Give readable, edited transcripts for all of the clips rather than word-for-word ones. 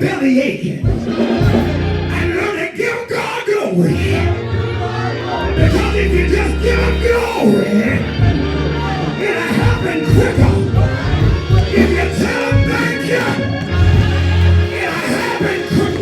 belly aching and learn to give God glory. Because if you just give him glory, it'll happen quicker. If you tell him thank you, it'll happen quicker.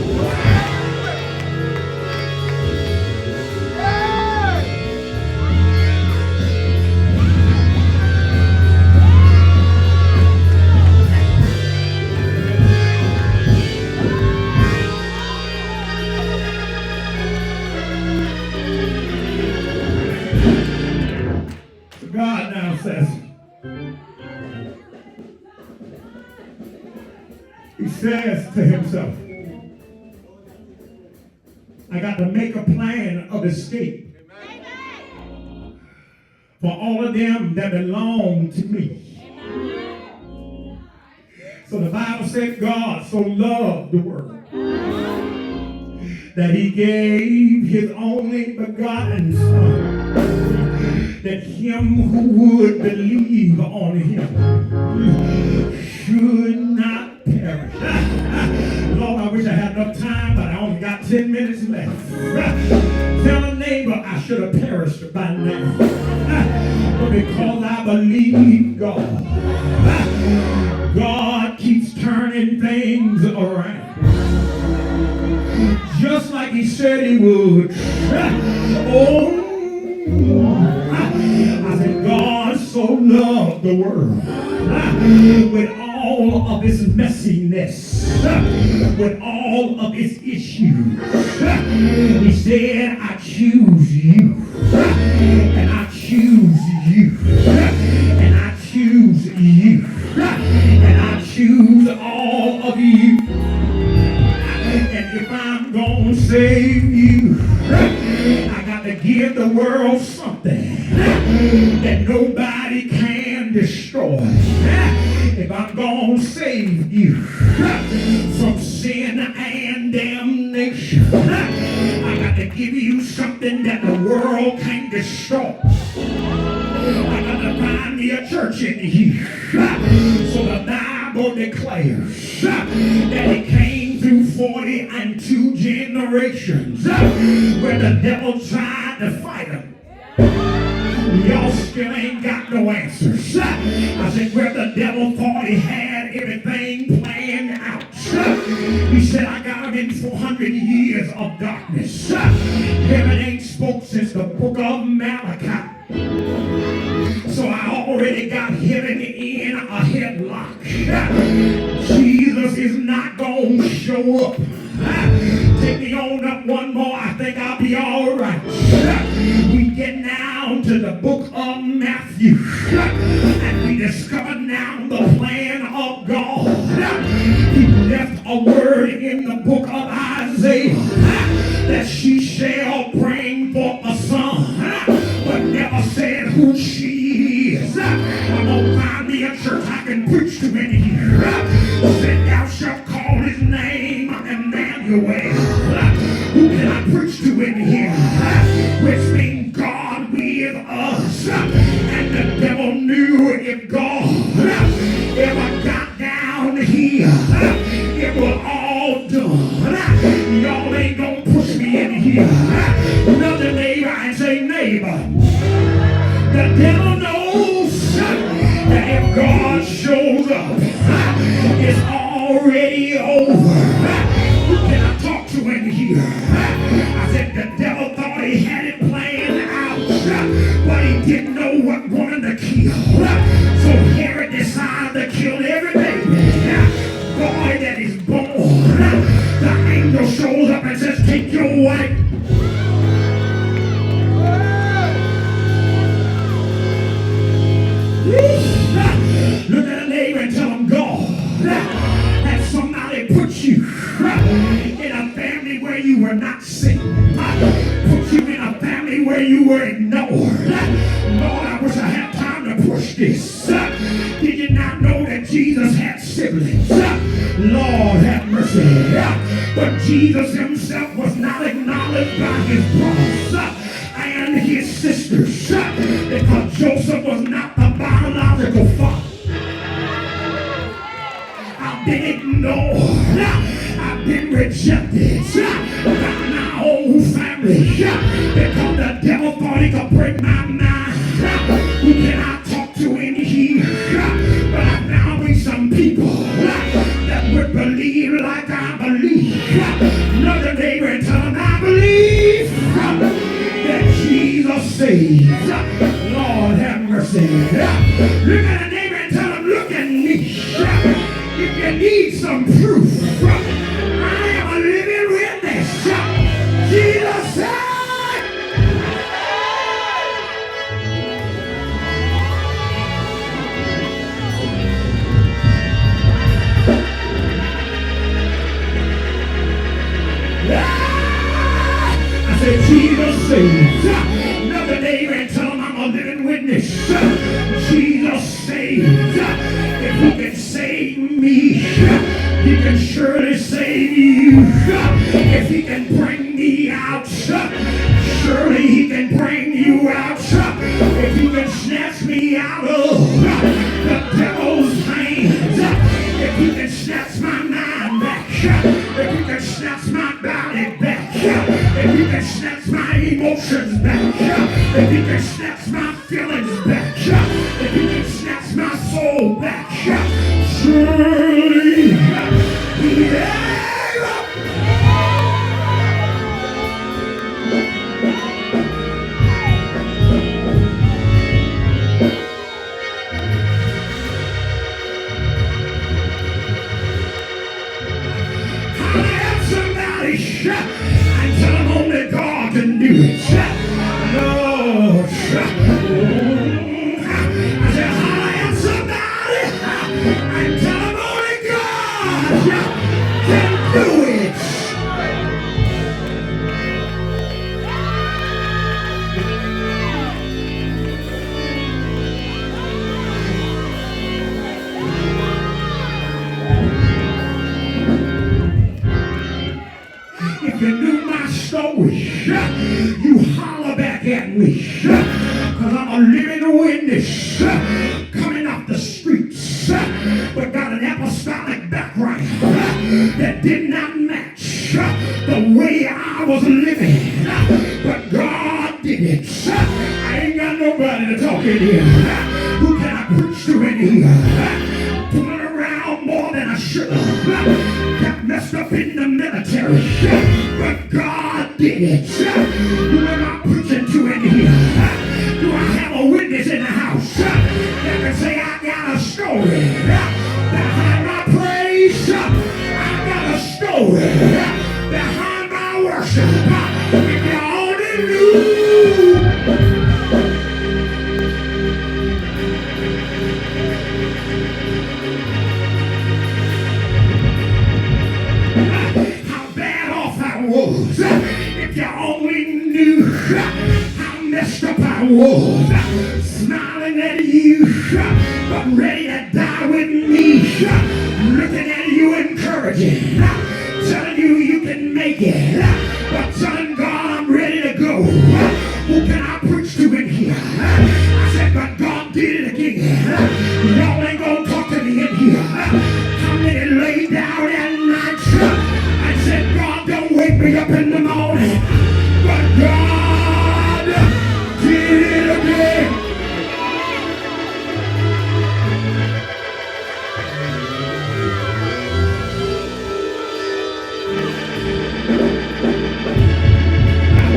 God now says, he says to himself, I got to make a plan of escape for all of them that belong to me. So the Bible said God so loved the world that he gave his only begotten Son, that him who would believe on him should not perish. Lord, I wish I had enough time, but I only got 10 minutes left. Tell a neighbor I should have perished by now. But because I believe God, God keeps turning things around. Just like he said he would. Oh, I said, God so loved the world with all of its messiness, with all of its issues. He said, I choose you, and I choose you, and I choose you, and I choose all of you. And if I'm gonna save you, I got to give the world something that nobody can destroy. If I'm gonna save you from sin and damnation, I got to give you something that the world can't destroy. I got to find me a church in here. So the Bible declares that it came through 40 and 2 generations where the devil tried to fight him. Y'all still ain't got no answers. I said, where the devil thought he had everything planned out. He said, I got him in 400 years of darkness. Heaven ain't spoke since the book of Malachi. So I already got heaven in a headlock. Jesus is not going to show up. Take me on up one more. I think I'll be all right. We get down to the book of Matthew, and we discover now the plan of God. He left a word in the book of Isaiah that she shall bring forth a son, but never said who she is. I'm going to find me a church I can preach to in here. Said thou shalt call his name Emmanuel. Who can I preach to in here? Which means God with us. And the devil knew if God ever got down here, it was all done. Y'all ain't gonna push me in here. Another neighbor and say, neighbor, the devil knows that if God shows up, it's already over. Who can I talk to in here? I said the devil thought he had it planned out, but he didn't know what wanted to kill. So Herod decided to kill every baby boy that is born. The angel shows up and says, take your wife. Look at a neighbor and tell him, God, that somebody put you in a family where you were not seen. Put you in a family where you were ignored. Lord, I wish I had time to push this. Did you not know that Jesus had siblings? Lord have mercy. But Jesus himself was not acknowledged by his brothers and his sisters because Joseph was not the biological father. I've been ignored. I've been rejected by my own family because the devil thought he could break my mind. Who can I talk to in here? But I found me some people that would believe like I believe. Another neighbor and tell them I believe that Jesus saves. Lord have mercy. Look at a neighbor and tell them, look at me. If you need some proof, I am a living witness. Jesus said. I said, Jesus saves. Another neighbor and tell him I'm a living witness. Jesus saves. If he can save me, he can surely save you. If he can bring me out, surely he can bring you out. If he can snatch me out of the devil's hands, if he can snatch my mind back, if he can snatch my body back, if he can snatch my emotions back, if he can snatch my feelings back, if he can snatch my soul back, surely he is able. And tell them only God can do it. Lord, I said, holler at somebody and tell them only God can do it. If you knew my story, you holler back at me. Because I'm a living witness coming off the streets, but got an apostolic background that did not match the way I was living. But God did it. I ain't got nobody to talk in here. Who can I preach to in here? Pulling around more than I should have. Got messed up in the military, but God did it. Who am I preaching to in here? Do I have a witness in the house that can say I got a story behind my praise? I got a story behind my worship. If you only knew. How bad off I was. If you only knew how messed up I was. Smiling at you, but ready to die with me. Looking at you encouraging. Telling you you can make it. But telling God I'm ready to go. Who can I preach to in here? I said, but God did it again. Y'all ain't gonna talk to me in here. How many laid down at night and said, God, don't wake me up in the morning.